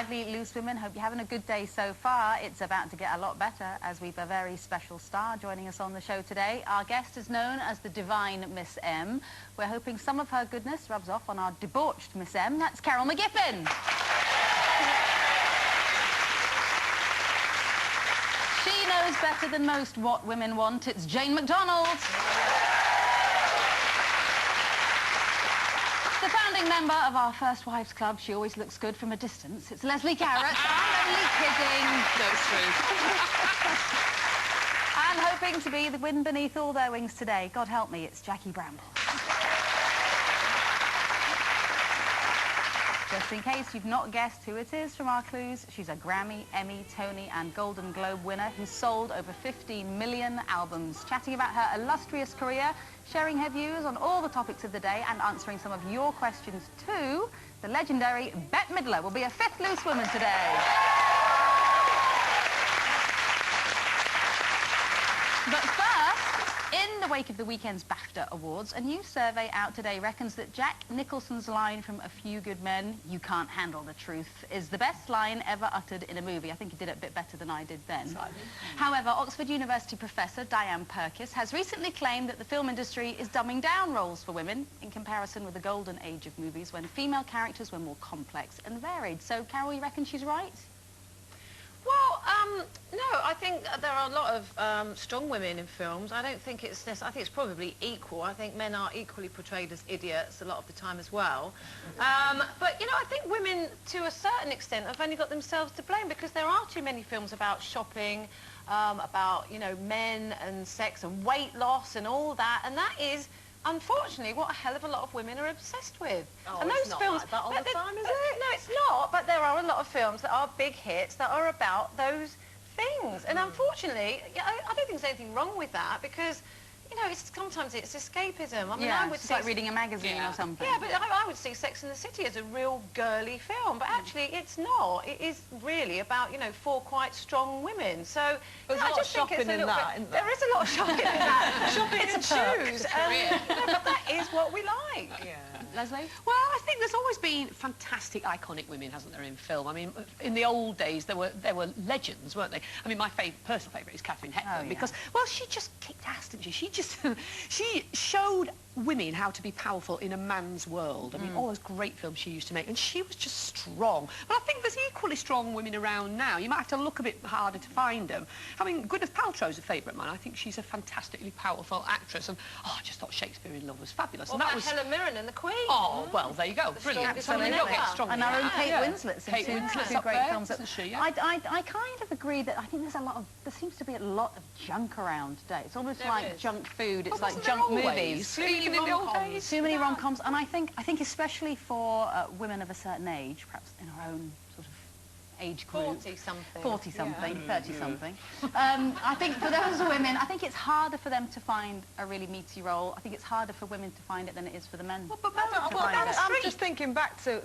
lively, loose women. Hope you're having a good day so far. It's about to get a lot better as we've a very special star joining us on the show today. Our guest is known as the Divine Miss M. We're hoping some of her goodness rubs off on our debauched Miss M. That's Carol McGiffin. She knows better than most what women want. It's Jane McDonald. The founding member of our First Wives Club. She always looks good from a distance. It's Lesley Garrett. I'm only kidding. No, it's true. And hoping to be the wind beneath all their wings today. God help me, it's Jackie Brambles. Just in case you've not guessed who it is from our clues, she's a Grammy, Emmy, Tony and Golden Globe winner who's sold over 15 million albums. Chatting about her illustrious career, sharing her views on all the topics of the day and answering some of your questions too, the legendary Bette Midler will be a fifth loose woman today. But first, in the wake of the weekend's BAFTA Awards, a new survey out today reckons that Jack Nicholson's line from A Few Good Men, "You can't handle the truth," is the best line ever uttered in a movie. I think he did it a bit better than I did then. However, Oxford University professor Diane Purkis has recently claimed that the film industry is dumbing down roles for women in comparison with the golden age of movies when female characters were more complex and varied. So, Carol, you reckon she's right? Well, no, I think there are a lot of strong women in films. I don't think it's necessary. I think it's probably equal. I think men are equally portrayed as idiots a lot of the time as well. But, you know, I think women, to a certain extent, have only got themselves to blame because there are too many films about shopping, about, you know, men and sex and weight loss and all that, and that is... unfortunately, what a hell of a lot of women are obsessed with. Oh, and those it's not films, like that all the time, is it? No, it's not. But there are a lot of films that are big hits that are about those things. And unfortunately, I don't think there's anything wrong with that because, you know, sometimes it's escapism. I mean, yeah, I would it's say like reading a magazine or something. Yeah, but I would see Sex and the City as a real girly film, but actually it's not. It is really about, you know, four quite strong women. So there's a lot of shopping in that, isn't there? There is a lot of shopping in that. Shopping and shoes. But that is what we like. Yeah. Lesley? Well, I think there's always been fantastic, iconic women, hasn't there, in film? I mean, in the old days, there were legends, weren't they? I mean, my personal favourite is Katharine Hepburn because, well, she just kicked ass, didn't she? She just, she showed women how to be powerful in a man's world. I mean, all those great films she used to make, and she was just strong. But I think there's equally strong women around now. You might have to look a bit harder to find them. I mean, Gwyneth Paltrow's a favourite of mine. I think she's a fantastically powerful actress, and I just thought Shakespeare in Love was fabulous. Well, and that was Helen Mirren and the Queen. Oh, well, there you go. Brilliant. Absolutely. And our own Kate Winslet's in two great films. Isn't she? Yeah. I kind of agree that I think there seems to be a lot of junk around today. It's almost like junk food. It's like junk movies. Even in the old days. Too many rom-coms, and I think especially for women of a certain age, perhaps in our own sort of age group, 40-something, 40-something, 30-something. I think for those women, I think it's harder for them to find a really meaty role. I think it's harder for women to find it than it is for the men. I'm just thinking back to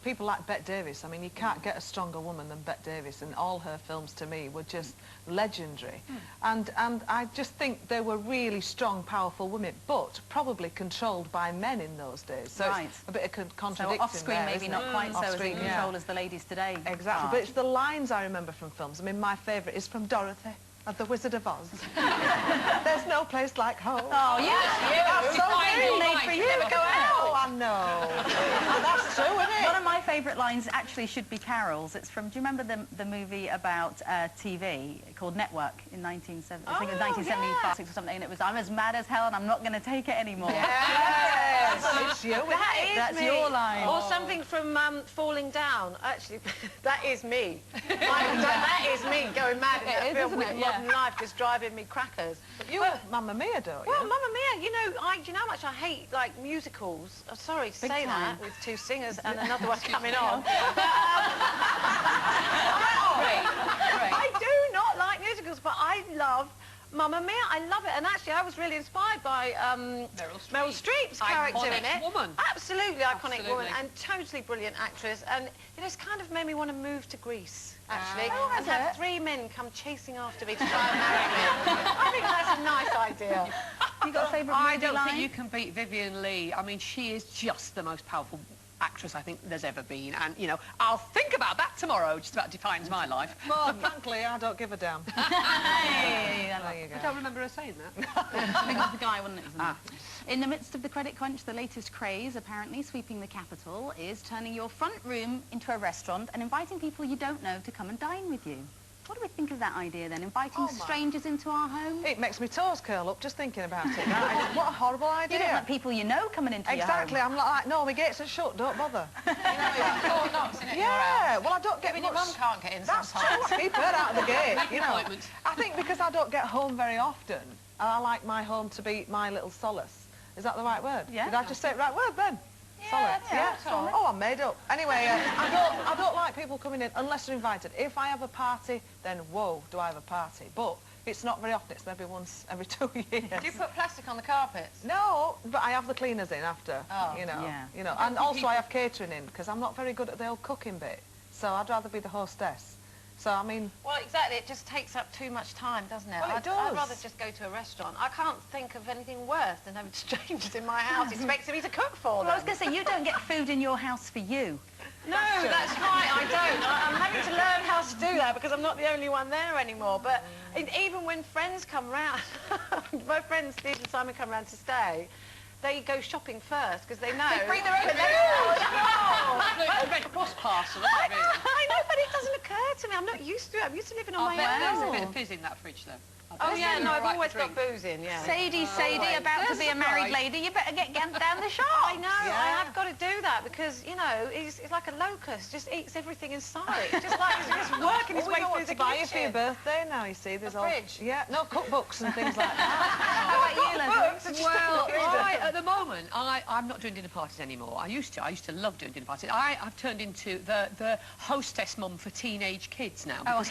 people like Bette Davis. I mean, you can't get a stronger woman than Bette Davis, and all her films to me were just legendary. And I just think they were really strong, powerful women, but probably controlled by men in those days. So it's a bit of contradiction. So off-screen, maybe not quite so as in control as the ladies today. Exactly, but it's the lines I remember from films. I mean, my favourite is from Dorothy of the Wizard of Oz. There's no place like home. Oh, yes, so made for you. Never go out. Oh, I know. Oh, that's true, isn't it? One of my favourite lines actually should be Carol's. It's from, do you remember the movie about TV called Network in 1970? I think it was 1975 or something, and it was, "I'm as mad as hell and I'm not going to take it anymore." Yes. It's you. That's your line. Or something from Falling Down. Actually, that is me. That is me going mad in that film with modern life just driving me crackers. But you love Mamma Mia, don't you? Well, Mamma Mia, you know, do you know how much I hate, like, musicals? I'm sorry to say that, with two singers and another one coming on. I do not like musicals, but I love Mamma Mia. I love it. And actually, I was really inspired by Meryl Streep's character in it. Woman. Absolutely iconic woman and totally brilliant actress. And, you know, it's kind of made me want to move to Greece, actually, and have 3 men come chasing after me to try and marry me. I think that's a nice idea. You got a favourite movie I don't line? think you can beat Vivian Leigh. I mean, she is just the most powerful actress I think there's ever been, and, you know, I'll think about that tomorrow. Just about defines my life. Well, frankly, I don't give a damn. Hey, There you go. I don't remember her saying that. I think it was the guy, wasn't it? In the midst of the credit crunch, the latest craze apparently sweeping the capital is turning your front room into a restaurant and inviting people you don't know to come and dine with you. What do we think of that idea then, inviting strangers into our home? It makes me toes curl up just thinking about it. What a horrible idea. You don't want people you know coming into your home. Exactly, I'm like, no, my gates are shut, don't bother. Four knocks in it. Yeah, well, I don't get Even much... your mum can't get in That's sometimes. true, keep her out of the gate, you know. Appointment. I think because I don't get home very often, and I like my home to be my little solace. Is that the right word? Yeah. Did I just say it right word then? Yeah, Solace, solid. Oh, I'm made up. Anyway, I don't like people coming in unless they're invited. If I have a party, then whoa, do I have a party. But it's not very often, it's maybe once every 2 years. Do you put plastic on the carpets? No, but I have the cleaners in after, you know. Yeah. You know, and also I have catering in, because I'm not very good at the old cooking bit. So I'd rather be the hostess. So, I mean... Well, exactly. It just takes up too much time, doesn't it? Well, it I'd does. rather just go to a restaurant. I can't think of anything worse than having strangers in my house expecting me to cook for them. Well, I was going to say, you don't get food in your house for you. No, that's right, I don't. I'm having to learn how to do that because I'm not the only one there anymore. But even when friends come round, my friends Steve and Simon come round to stay, they go shopping first because they know... They bring their own A Red Cross parcel, isn't it, really? I know, but it doesn't occur to me. I'm not used to it. I'm used to living on I my bet there's own. a bit of fizz in that fridge, though. Oh, yeah, no, I've always got booze in, yeah. Sadie, about to be a married lady, you better get down the shop. I know, I have got to do that because, you know, it's like a locust, just eats everything in sight. Just like he's just working his way through the buy you for your kitchen. birthday now, you see. There's A all... fridge? Yeah, no, cookbooks and things like that. How about you, Leslie? Well, at the moment, I'm not doing dinner parties anymore. I used to love doing dinner parties. I've turned into the hostess mum for teenage kids now. Because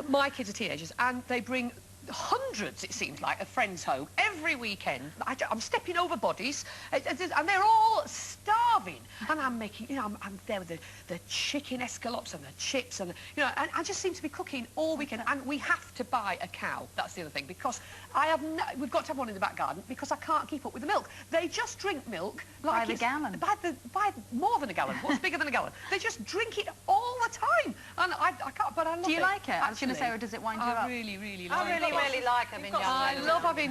my kids are teenagers, and they bring hundreds, it seems like, of friends home every weekend. I'm stepping over bodies, and they're all starving. And I'm making, you know, I'm there with the chicken escalopes and the chips, and you know, and I just seem to be cooking all weekend. And we have to buy a cow. That's the other thing, because we've got to have one in the back garden because I can't keep up with the milk. They just drink milk like by the gallon. By more than a gallon. What's bigger than a gallon? They just drink it all the time, and I can't. But I love it. Do you like it? I was going to actually. say, or does it wind you up? I really, really like it. I really like having young I men. love having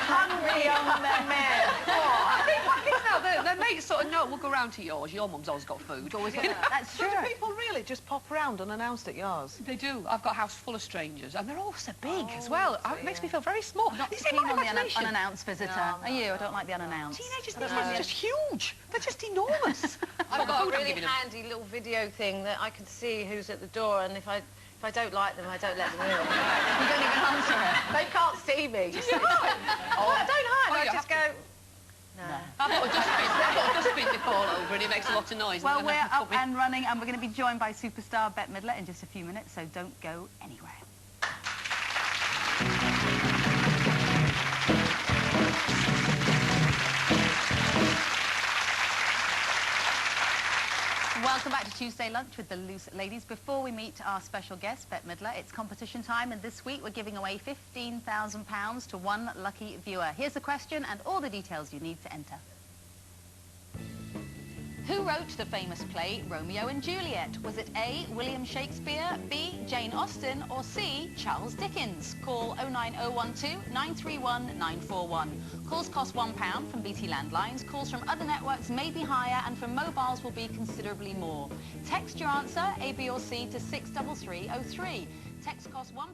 hungry young men. I think my kids now, their mates sort of know, we'll go round to yours. Your mum's always got food. That's true. So do people really just pop around unannounced at yours? They do. I've got a house full of strangers, and they're all so big as well. It makes me feel very small. Not Is it keen my on the imagination? unannounced visitor. Are you? I don't like the unannounced. Teenagers these days are just huge. They're just enormous. I've got a Food I'm really giving them. handy little video thing that I can see who's at the door, and if I don't like them, I don't let them in. You don't even answer it. They can't see me. Just say, no, I don't hide. I just go, no. I've got a dustbin to fall over, and it makes a lot of noise. Well, and we're then they up put me- and running, and we're going to be joined by superstar Bette Midler in just a few minutes, so don't go anywhere. Welcome back to Tuesday Lunch with the Loose Ladies. Before we meet our special guest, Bette Midler, it's competition time, and this week we're giving away £15,000 to one lucky viewer. Here's the question and all the details you need to enter. Who wrote the famous play Romeo and Juliet? Was it A, William Shakespeare, B, Jane Austen, or C, Charles Dickens? Call 09012 931 941. Calls cost £1 from BT landlines. Calls from other networks may be higher, and from mobiles will be considerably more. Text your answer, A, B or C, to 63303. Text costs £1.